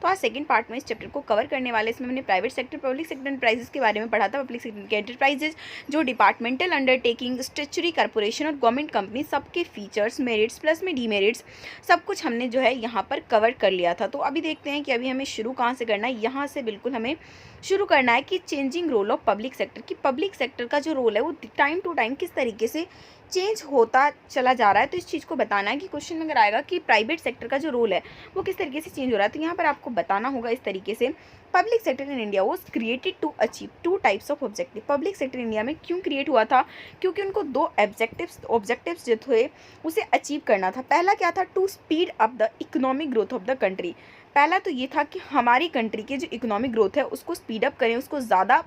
तो आज second part में इस चैप्टर को कवर करने वाले, इसमें हमने private sector, public sector enterprises के बारे में पढ़ा था। पब्लिक सेक्टर के एंटरप्राइजेस जो डिपार्टमेंटल अंडरटेकिंग, स्टैट्यूटरी कॉर्पोरेशन और गवर्नमेंट कंपनी, सबके फीचर्स, मेरिट्स प्लस में डीमेरिट्स, सब कुछ हमने जो है यहाँ पर कवर कर लिया था। तो अभी देखते हैं कि अभी हमें शुरू कहाँ से करना है। यहाँ से बिल्कुल हमें शुरू करना है कि changing role of public sector, कि पब्लिक सेक्टर का जो रोल है वो टाइम टू टाइम किस तरीके से चेंज होता चला जा रहा है। तो इस चीज़ को बताना है कि क्वेश्चन अगर आएगा कि प्राइवेट सेक्टर का जो रोल है वो किस तरीके से चेंज हो रहा है, तो यहाँ पर आपको बताना होगा इस तरीके से, public sector in India was created to achieve two types of objective. Public sector India में क्यों क्रिएट हुआ था, क्योंकि उनको दो ऑब्जेक्टिव्स जो थे उसे अचीव करना था। पहला क्या था, to speed up the economic growth of the country. पहला तो ये था कि हमारी कंट्री के जो इकोनॉमिक ग्रोथ है उसको स्पीड अप करें, उसको ज़्यादा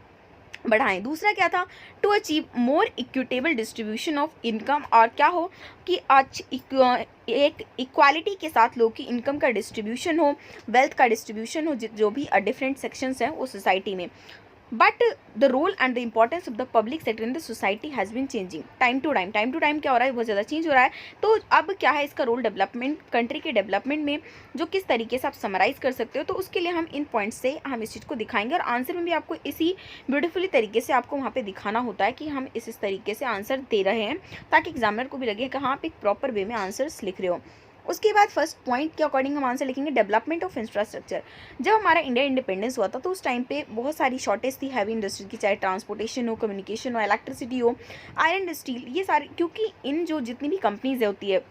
बढ़ाएं। दूसरा क्या था, to achieve more equitable distribution of income, और क्या हो कि आज एक इक्वालिटी के साथ लोगों की इनकम का डिस्ट्रीब्यूशन हो, वेल्थ का डिस्ट्रीब्यूशन हो, जो भी डिफरेंट सेक्शंस हैं वो सोसाइटी में। But the role and the importance of the public sector in the society has been changing time to time. Time to time क्या हो रहा है, बहुत ज़्यादा चेंज हो रहा है। तो अब क्या है इसका रोल डेवलपमेंट, कंट्री के डेवलपमेंट में जो किस तरीके से आप समराइज़ कर सकते हो, तो उसके लिए हम इन पॉइंट्स से हम इस चीज़ को दिखाएंगे। और आंसर में भी आपको इसी ब्यूटीफुली तरीके से आपको वहाँ पर दिखाना होता है कि हम इस तरीके से आंसर दे रहे हैं, ताकि एग्जामिनर को भी लगे कि हाँ आप एक प्रॉपर वे में आंसर्स लिख रहे हो। उसके बाद फर्स्ट पॉइंट के अकॉर्डिंग हम आंसर लिखेंगे, डेवलपमेंट ऑफ इंफ्रास्ट्रक्चर। जब हमारा इंडिया इंडिपेंडेंस हुआ था तो उस टाइम पे बहुत सारी शॉर्टेज थी हैवी इंडस्ट्री की, चाहे ट्रांसपोर्टेशन हो, कम्युनिकेशन हो, इलेक्ट्रिसिटी हो, आयरन, स्टील, ये सारी, क्योंकि इन जो जितनी भी कंपनीज होती है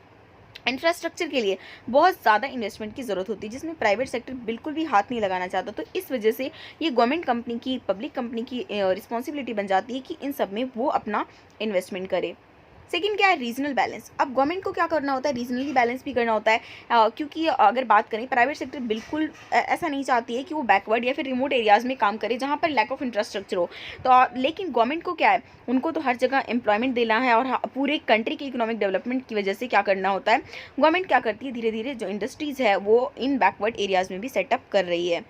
इंफ्रास्ट्रक्चर के लिए बहुत ज़्यादा इन्वेस्टमेंट की ज़रूरत होती है, जिसमें प्राइवेट सेक्टर बिल्कुल भी हाथ नहीं लगाना चाहता। तो इस वजह से ये गवर्नमेंट कंपनी की, पब्लिक कंपनी की रिस्पॉन्सिबिलिटी बन जाती है कि इन सब में वो अपना इन्वेस्टमेंट करे। सेकंड क्या है, रीजनल बैलेंस। अब गवर्नमेंट को क्या करना होता है, रीजनली बैलेंस भी करना होता है, क्योंकि अगर बात करें प्राइवेट सेक्टर बिल्कुल ऐसा नहीं चाहती है कि वो बैकवर्ड या फिर रिमोट एरियाज़ में काम करे जहाँ पर लैक ऑफ इंफ्रास्ट्रक्चर हो। तो लेकिन गवर्नमेंट को क्या है, उनको तो हर जगह एम्प्लॉयमेंट देना है, और पूरे कंट्री के इकोनॉमिक डेवलपमेंट की वजह से क्या करना होता है, गवर्नमेंट क्या करती है, धीरे धीरे जो इंडस्ट्रीज़ है वो इन बैकवर्ड एरियाज़ में भी सेटअप कर रही है।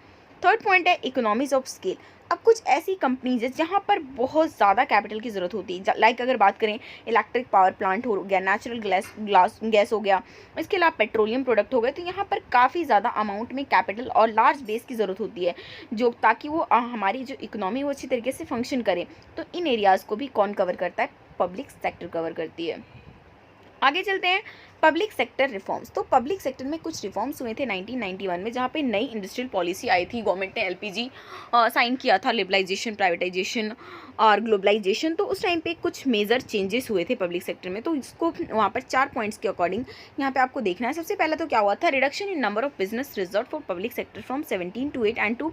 थर्ड पॉइंट है इकोनॉमीज ऑफ स्केल। अब कुछ ऐसी कंपनीज है जहाँ पर बहुत ज़्यादा कैपिटल की ज़रूरत होती है, लाइक अगर बात करें इलेक्ट्रिक पावर प्लांट हो गया, नेचुरल गैस हो गया, इसके अलावा पेट्रोलियम प्रोडक्ट हो गए, तो यहाँ पर काफ़ी ज़्यादा अमाउंट में कैपिटल और लार्ज बेस की ज़रूरत होती है, जो ताकि वो हमारी जो इकोनॉमी वो अच्छी तरीके से फंक्शन करे। तो इन एरियाज़ को भी कौन कवर करता है, पब्लिक सेक्टर कवर करती है। आगे चलते हैं, पब्लिक सेक्टर रिफॉर्म्स। तो पब्लिक सेक्टर में कुछ रिफॉर्म्स हुए थे 1991 में, जहाँ पे नई इंडस्ट्रियल पॉलिसी आई थी, गवर्नमेंट ने एलपीजी साइन किया था, लिबरलाइजेशन, प्राइवेटाइजेशन और ग्लोबलाइजेशन। तो उस टाइम पे कुछ मेजर चेंजेस हुए थे पब्लिक सेक्टर में, तो इसको वहाँ पर 4 पॉइंट्स के अकॉर्डिंग यहाँ पे आपको देखना है। सबसे पहला तो क्या हुआ था, reduction in number of business reserved for public sector from 17 to 8 and to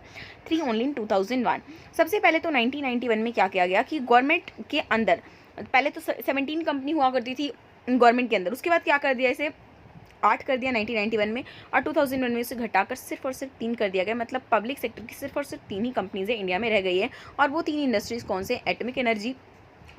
3 only in 2001। सबसे पहले तो 1991 में क्या किया गया कि गवर्नमेंट के अंदर पहले तो 17 कंपनी हुआ करती थी गवर्नमेंट के अंदर, उसके बाद क्या कर दिया, इसे 8 कर दिया 1991 में, और 2001 में इसे घटाकर सिर्फ और सिर्फ 3 कर दिया गया। मतलब पब्लिक सेक्टर की सिर्फ और सिर्फ 3 ही कंपनीज है इंडिया में रह गई है, और वो 3 इंडस्ट्रीज कौन से, atomic energy,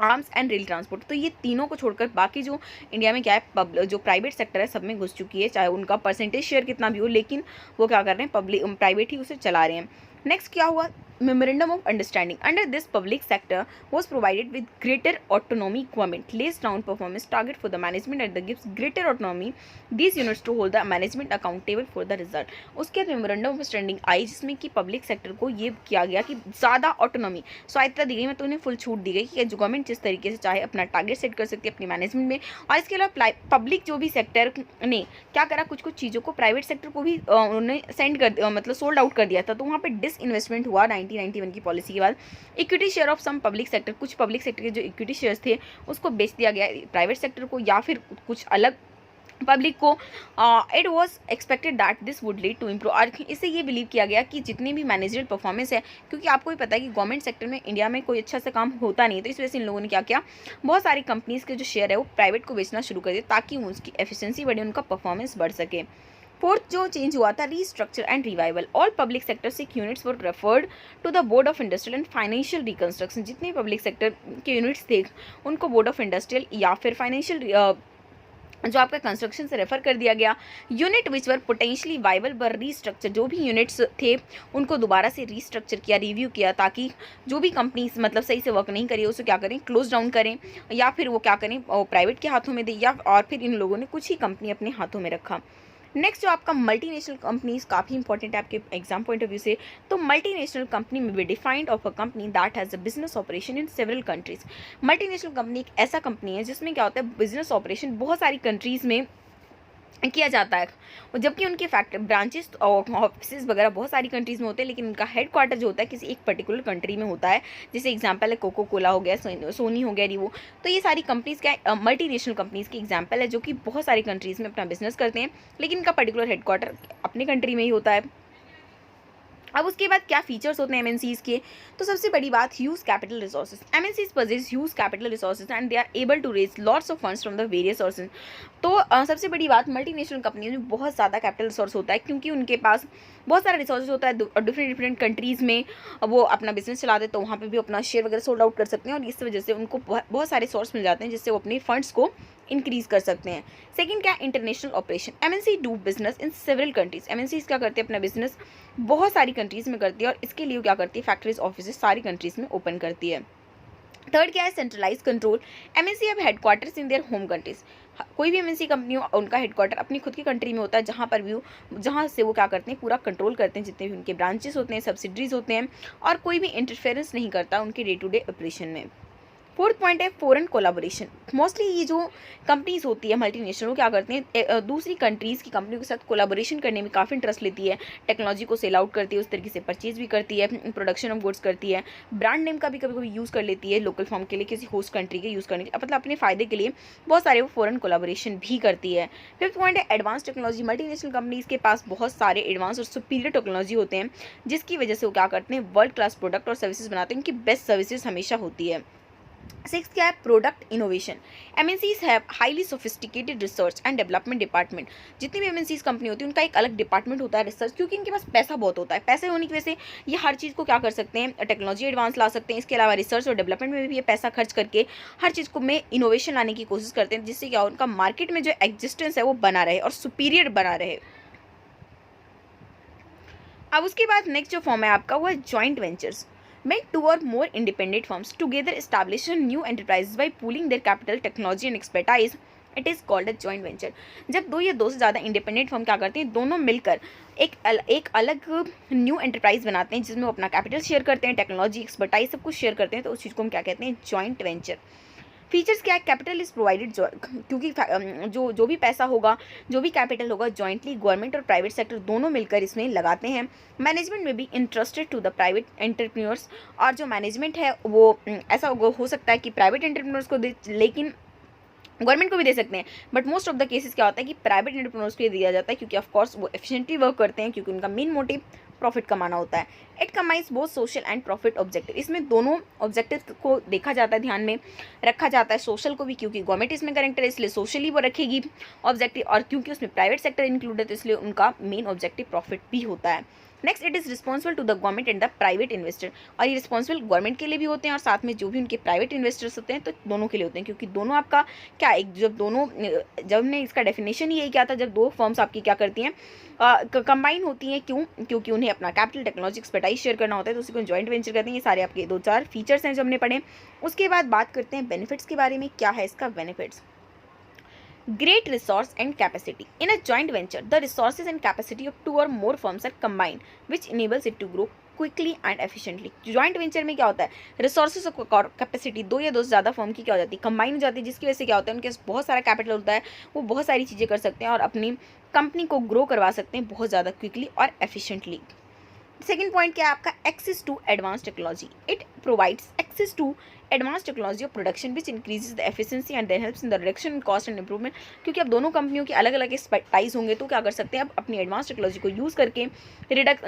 arms and rail transport. तो ये तीनों को छोड़कर बाकी जो इंडिया में क्या है, जो प्राइवेट सेक्टर है सब में घुस चुकी है, चाहे उनका परसेंटेज शेयर कितना भी हो, लेकिन वो क्या कर रहे हैं, प्राइवेट ही उसे चला रहे हैं। नेक्स्ट क्या हुआ, memorandum of understanding. Under this, public sector was provided with greater autonomy. Government lays down performance target for the management and gives greater autonomy these units to hold the management accountable for the result. उसके बाद memorandum of understanding I, जिसमें कि public sector को ये किया गया कि ज़्यादा ऑटोनॉमी, स्वायत्तता दी गई, मतलब उन्हें फुल छूट दी गई कि जो गवर्नमेंट जिस तरीके से चाहे अपना टारगेट सेट कर सकती है अपनी मैनेजमेंट में। और इसके अलावा पब्लिक जो भी सेक्टर ने क्या करा, कुछ कुछ चीज़ों को प्राइवेट सेक्टर को भी उन्होंने सेंड कर मतलब सोल्ड आउट कर दिया था। तो वहाँ पर डिसइन्वेस्टमेंट हुआ 1991 की पॉलिसी के बाद। Equity share of some public sector, कुछ पब्लिक सेक्टर के जो इक्विटी शेयर्स थे उसको बेच दिया गया प्राइवेट सेक्टर को या फिर कुछ अलग पब्लिक को। It was expected that this would lead to improve, और इससे ये बिलीव किया गया कि जितनी भी मैनेजरियल परफॉर्मेंस है, क्योंकि आपको भी पता है कि गवर्नमेंट सेक्टर में इंडिया में कोई अच्छा सा काम होता नहीं है, तो इस वजह से इन लोगों ने क्या किया, बहुत सारी कंपनीज़ के जो शेयर है वो प्राइवेट को बेचना शुरू कर दिया ताकि उसकी एफिशिएंसी बढ़े, उनका परफॉर्मेंस बढ़ सके। फोर्थ जो चेंज हुआ था, restructure and revival. All public sector sick units were referred to the board of industrial and financial reconstruction. जितने पब्लिक सेक्टर के यूनिट्स थे उनको बोर्ड ऑफ इंडस्ट्रियल या फिर फाइनेंशियल जो आपका कंस्ट्रक्शन से रेफर कर दिया गया। Unit which were potentially viable were restructure, जो भी यूनिट्स थे उनको दोबारा से रीस्ट्रक्चर किया, रिव्यू किया, ताकि जो भी कंपनीज मतलब सही से वर्क नहीं करी उसे क्या करें, क्लोज डाउन करें, या फिर वो क्या करें प्राइवेट के हाथों में दे, या और फिर इन लोगों ने कुछ ही कंपनी अपने हाथों में रखा। नेक्स्ट जो आपका मल्टीनेशनल कंपनीज काफ़ी इंपॉर्टेंट है आपके एग्जाम पॉइंट ऑफ व्यू से। तो मल्टीनेशनल कंपनी में be defined of a company that has a business operation in several countries. Multinational company एक ऐसा कंपनी है जिसमें क्या होता है, बिजनेस ऑपरेशन बहुत सारी कंट्रीज़ में किया जाता है, और जबकि उनके फैक्ट्री ब्रांचेस और ऑफिस वगैरह बहुत सारी कंट्रीज़ में होते हैं, लेकिन उनका हेड क्वार्टर जो होता है किसी एक पर्टिकुलर कंट्री में होता है। जैसे एग्जांपल है कोको कोला हो गया, सोनी हो गया, रिवो। तो ये सारी कंपनीज़ क्या मल्टीनेशनल कंपनीज़ की एग्जांपल है जो कि बहुत सारी कंट्रीज़ में अपना बिजनेस करते हैं, लेकिन इनका पर्टिकुलर हेड क्वार्टर अपने कंट्री में ही होता है। अब उसके बाद क्या फीचर्स होते हैं एमएनसीज के। तो सबसे बड़ी बात, huge capital resources. MNCs possess huge capital resources and they are able to raise lots of funds from the various sources. तो सबसे बड़ी बात, मल्टीनेशनल कंपनी में बहुत ज़्यादा कैपिटल रिसोर्स होता है, क्योंकि उनके पास बहुत सारा रिसोर्सेज होता है। डिफरेंट डिफरेंट कंट्रीज़ में वो अपना बिजनेस चलाते हैं, तो वहाँ पे भी अपना शेयर वगैरह सोल्ड आउट कर सकते हैं, और इस वजह से उनको बहुत सारे सोर्स मिल जाते हैं जिससे वो अपने फंड्स को इंक्रीज कर सकते हैं। सेकंड क्या, international operation. MNC do business in several countries. MNC क्या करते हैं, अपना बिजनेस बहुत सारी कंट्रीज़ में करती है, और इसके लिए क्या करती है, फैक्ट्रीज ऑफिस सारी कंट्रीज़ में ओपन करती है। थर्ड क्या है, centralise control. MNC have headquarters in their home countries. कोई भी एमएनसी कंपनी हो, उनका हेडक्वार्टर अपनी खुद की कंट्री में होता है, जहाँ से वो क्या करते हैं, पूरा कंट्रोल करते हैं जितने भी उनके ब्रांचेस होते हैं, सब्सिडरीज होते हैं, और कोई भी इंटरफेरेंस नहीं करता उनके डे टू डे ऑपरेशन में। फोर्थ पॉइंट है फॉरेन कोलाबोरेशन। मोस्टली ये जो कंपनीज होती है मल्टीनेशनल, वो क्या करते हैं, दूसरी कंट्रीज़ की कंपनियों के साथ कोलाबोरेशन करने में काफ़ी इंटरेस्ट लेती है। टेक्नोलॉजी को सेल आउट करती है, उस तरीके से परचेज भी करती है, प्रोडक्शन ऑफ गुड्स करती है, ब्रांड नेम का भी कभी कभी यूज़ कर लेती है लोकल फॉर्म के लिए, किसी होस्ट कंट्री के यूज़ करने के, मतलब अपने फ़ायदे के लिए बहुत सारे वो फॉरेन कोलाबोरेशन भी करती है। फिफ्थ पॉइंट है एडवांस टेक्नोलॉजी। मल्टीनेशनल कंपनीज़ के पास बहुत सारे एडवांस और सुपीरियर टेक्नोलॉजी होते हैं, जिसकी वजह से वो क्या करते हैं, वर्ल्ड क्लास प्रोडक्ट और सर्विसेज बनाते हैं, उनकी बेस्ट सर्विसेज हमेशा होती है। सिक्स क्या है, product innovation. MNCs have highly sophisticated research and development department. जितनी भी एमएनसीज कंपनी होती है उनका एक अलग डिपार्टमेंट होता है रिसर्च, क्योंकि इनके पास पैसा बहुत होता है। पैसे होने की वजह से ये हर चीज़ को क्या कर सकते हैं, टेक्नोलॉजी एडवांस ला सकते हैं। इसके अलावा रिसर्च और डेवलपमेंट में भी ये पैसा खर्च करके हर चीज़ को में इनोवेशन लाने की कोशिश करते हैं, जिससे क्या उनका मार्केट में जो एग्जिस्टेंस है वो बना रहे और सुपीरियर बना रहे। अब उसके बाद नेक्स्ट जो फॉर्म है आपका वो है joint ventures. Make two or more independent firms together establish a new enterprises by pooling their capital, technology and expertise. It is called a joint venture. जब दो या दो से ज़्यादा इंडिपेंडेंट फर्म क्या करते हैं, दोनों मिलकर एक अलग न्यू एंटरप्राइज बनाते हैं, जिसमें वो अपना कैपिटल शेयर करते हैं, टेक्नोलॉजी एक्सपर्टाइज सब कुछ शेयर करते हैं, तो उस चीज़ को हम क्या कहते हैं, जॉइंट वेंचर। फीचर्स क्या है, कैपिटल इज प्रोवाइडेड, क्योंकि जो भी पैसा होगा, जो भी कैपिटल होगा, जॉइंटली गवर्नमेंट और प्राइवेट सेक्टर दोनों मिलकर इसमें लगाते हैं। मैनेजमेंट में भी interested to the private entrepreneurs. और जो मैनेजमेंट है वो ऐसा हो सकता है कि प्राइवेट एंटरप्रेन्योर्स को दे, लेकिन गवर्नमेंट को भी दे सकते हैं, but most of the cases क्या होता है कि प्राइवेट एंटरप्रेन्योर्स को दिया जाता है, क्योंकि ऑफकोर्स वो एफिशिएंटली वर्क करते हैं, क्योंकि उनका मेन मोटिव प्रॉफिट कमाना होता है। It combines both social and profit objective. इसमें दोनों ऑब्जेक्टिव को देखा जाता है, ध्यान में रखा जाता है। सोशल को भी, क्योंकि गवर्नमेंट इसमें करेक्टर है इसलिए सोशली वो रखेगी ऑब्जेक्टिव, और क्योंकि उसमें प्राइवेट सेक्टर इंक्लूड है तो इसलिए उनका मेन ऑब्जेक्टिव प्रॉफिट भी होता है। Next, it is responsible to the government and the private investor. और ये रिस्पॉन्सिबल गवर्नमेंट के लिए भी होते हैं, और साथ में जो भी उनके प्राइवेट इन्वेस्टर्स होते हैं तो दोनों के लिए होते हैं, क्योंकि दोनों आपका क्या, एक जब हमने इसका डेफिनेशन ही यही क्या था, जब दो फर्म्स आपकी क्या करती हैं, कंबाइन होती हैं, क्यों, क्योंकि उन्हें अपना कैपिटल, टेक्नोलॉजी, एक्सपर्टाइज शेयर करना होता है, तो उसी को जॉइंट वेंचर कहते हैं। ये सारे आपके 2-4 फीचर्स हैं जो हमने पढ़े। उसके बाद बात करते हैं बेनिफिट्स के बारे में। क्या है इसका benefits, great resource and capacity. In a joint venture, the resources and capacity of two or more firms are combined, which enables it to grow quickly and efficiently. Joint venture में क्या होता है, रिसोर्सेज और capacity दो या दो से ज़्यादा फर्म की क्या हो जाती है, कंबाइन हो जाती है, जिसकी वजह से क्या होता है, उनके पास बहुत सारा कैपिटल होता है, वो बहुत सारी चीज़ें कर सकते हैं और अपनी कंपनी को ग्रो करवा सकते हैं बहुत ज़्यादा क्विकली और एफिशिएंटली। सेकेंड पॉइंट क्या है आपका, access to advance technology. It provides access to advance technology of production which increases the efficiency and then helps in the reduction in cost and improvement. क्योंकि अब दोनों कंपनियों के अलग अलग एक्सपर्टाइज होंगे, तो क्या कर सकते हैं, अब अपनी एडवांस टेक्नोलॉजी को यूज़ करके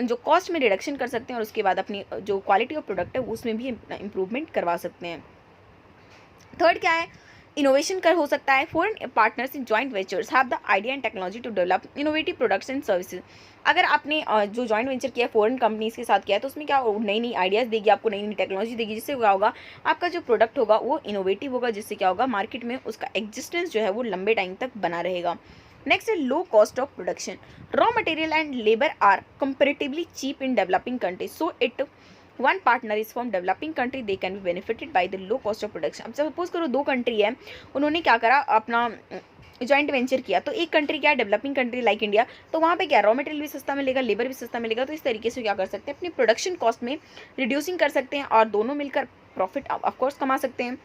जो कॉस्ट में रिडक्शन कर सकते हैं, और उसके बाद अपनी जो क्वालिटी ऑफ प्रोडक्ट है उसमें भी इंप्रूवमेंट करवा सकते हैं। थर्ड क्या है, इनोवेशन कर हो सकता है। Foreign partners in joint ventures have the idea and technology to develop innovative products and services. अगर आपने जो जॉइंट वेंचर किया है फॉरेन कंपनीज के साथ किया है, तो उसमें क्या नई नई आइडियाज़ देगी, आपको नई नई टेक्नोलॉजी देगी, जिससे क्या होगा, आपका जो प्रोडक्ट होगा वो इनोवेटिव होगा, जिससे क्या होगा, मार्केट में उसका एग्जिस्टेंस जो है वो लंबे टाइम तक बना रहेगा। नेक्स्ट है low cost of production. Raw material and labour are comparatively cheap in developing countries, so it one partner is from developing country, they can be benefited by the low cost of production. अब suppose करो 2 country है, उन्होंने क्या करा, अपना joint venture किया। तो एक कंट्री क्या है, डेवलपिंग कंट्री लाइक इंडिया, तो वहाँ पे क्या रॉ मटेरियल भी सस्ता मिलेगा, लेबर भी सस्ता मिलेगा। तो इस तरीके से क्या कर सकते हैं, अपनी प्रोडक्शन कॉस्ट में रिड्यूसिंग कर सकते हैं और दोनों मिलकर प्रॉफिट ऑफकोर्स कमा सकते हैं।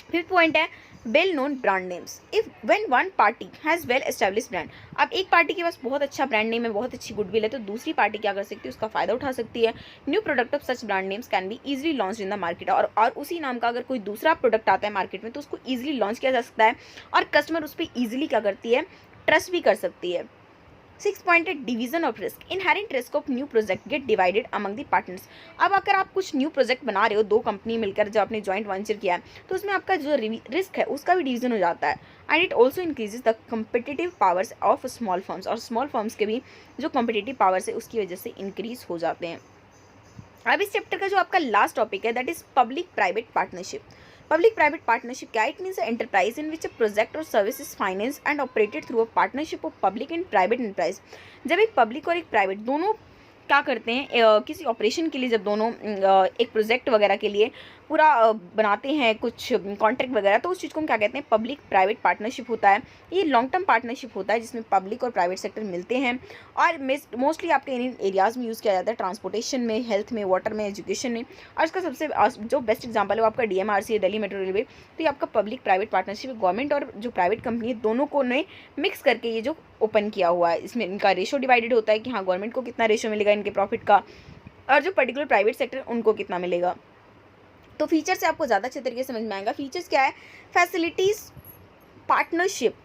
5th पॉइंट है well known brand names. If when one party has well establish brand, अब एक पार्टी के पास बहुत अच्छा ब्रांड नेम है, बहुत अच्छी गुडविल है, तो दूसरी पार्टी क्या कर सकती है, उसका फायदा उठा सकती है। New product of such brand names can be easily launch in the market, और उसी नाम का अगर कोई दूसरा प्रोडक्ट आता है मार्केट में तो उसको ईजिली लॉन्च किया जा सकता है और कस्टमर उस पर ईजिली क्या करती है, ट्रस्ट भी कर सकती है। 6th पॉइंट है division of risk. Inherent risk of new project gate divided among the partners. अब अगर आप कुछ न्यू प्रोजेक्ट बना रहे हो, 2 कंपनी मिलकर जो आपने जॉइंट वेंचर किया है, तो उसमें आपका जो रिस्क है उसका भी डिवीजन हो जाता है। And it also increases the competitive powers of small firms, और स्मॉल फर्म्स के भी जो कम्पिटिटिव पावर्स है उसकी वजह से इंक्रीज हो जाते हैं। अब इस चैप्टर का जो आपका लास्ट टॉपिक है that is public private partnership. Public private partnership क्या, it means enterprise in which a project और service is finance and operated through a partnership of public and private enterprise. जब एक public और एक private दोनों क्या करते हैं, किसी ऑपरेशन के लिए जब दोनों एक प्रोजेक्ट वगैरह के लिए पूरा बनाते हैं कुछ कॉन्ट्रैक्ट वगैरह, तो उस चीज़ को हम क्या कहते हैं, पब्लिक प्राइवेट पार्टनरशिप होता है। ये लॉन्ग टर्म पार्टनरशिप होता है जिसमें पब्लिक और प्राइवेट सेक्टर मिलते हैं और मोस्टली आपके इन एरियाज़ में यूज़ किया जाता है, ट्रांसपोर्टेशन में, हेल्थ में, वाटर में, एजुकेशन में। और इसका सबसे जो बेस्ट एग्जाम्पल है वो आपका DMRC है, दिल्ली मेट्रो रेलवे। तो ये आपका पब्लिक प्राइवेट पार्टनरशिप गवर्नमेंट और जो प्राइवेट कंपनी है दोनों को ने मिक्स करके ये जो ओपन किया हुआ है। इसमें इनका रेशो डिवाइडेड होता है कि हाँ गवर्नमेंट को कितना रेशो मिलेगा इनके प्रॉफिट का और जो पर्टिकुलर प्राइवेट सेक्टर उनको कितना मिलेगा। तो फीचर से आपको ज़्यादा अच्छे तरीके से समझ में आएगा। फीचर्स क्या है, facilities partnership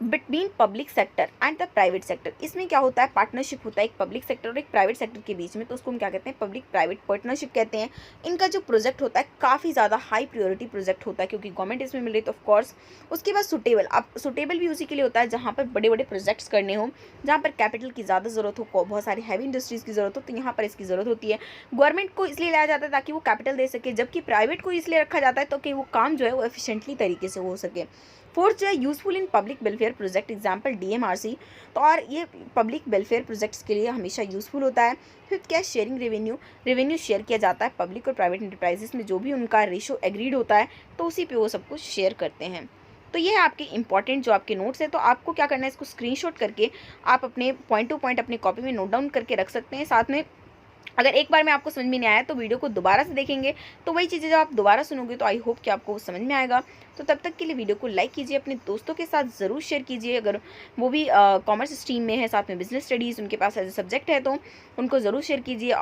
between public sector and the private sector. इसमें क्या होता है, पार्टनरशिप होता है एक पब्लिक सेक्टर और एक प्राइवेट सेक्टर के बीच में, तो उसको हम क्या कहते हैं, पब्लिक प्राइवेट पार्टनरशिप कहते हैं। इनका जो प्रोजेक्ट होता है काफ़ी ज़्यादा हाई प्रायोरिटी प्रोजेक्ट होता है क्योंकि गवर्नमेंट इसमें मिल रही है, तो ऑफकोर्स उसके बाद सुटेबल, अब सुटेबल भी उसी के लिए होता है जहाँ पर बड़े बड़े प्रोजेक्ट्स करने हो, जहाँ पर कैपिटल की ज़्यादा ज़रूरत हो, बहुत सारी हैवी इंडस्ट्रीज़ की ज़रूरत हो, तो यहाँ पर इसकी ज़रूरत होती है। गवर्नमेंट को इसलिए लाया जाता है ताकि वो कैपिटल दे सके, जबकि प्राइवेट को इसलिए रखा जाता है तो कि वो काम जो है वो एफिशिएंटली तरीके से हो सके। 4th जो है useful in public welfare project, example DMRC, तो और ये पब्लिक वेलफेयर प्रोजेक्ट्स के लिए हमेशा यूजफुल होता है। 5th क्या है, शेयरिंग रेवेन्यू शेयर किया जाता है पब्लिक और प्राइवेट इंटरप्राइजेस में, जो भी उनका रेशो एग्रीड होता है तो उसी पे वो सब कुछ शेयर करते हैं। तो ये है आपके इंपॉर्टेंट जो आपके नोट्स है, तो आपको क्या करना है, इसको स्क्रीनशॉट करके आप अपने पॉइंट टू पॉइंट अपनी कॉपी में नोट डाउन करके रख सकते हैं। साथ में अगर एक बार में आपको समझ में नहीं आया तो वीडियो को दोबारा से देखेंगे, तो वही चीज़ें जब आप दोबारा सुनोगे तो आई होप कि आपको समझ में आएगा। तो तब तक के लिए वीडियो को लाइक कीजिए, अपने दोस्तों के साथ ज़रूर शेयर कीजिए, अगर वो भी कॉमर्स स्ट्रीम में है, साथ में बिजनेस स्टडीज़ उनके पास एज ए सब्जेक्ट है तो उनको ज़रूर शेयर कीजिए। और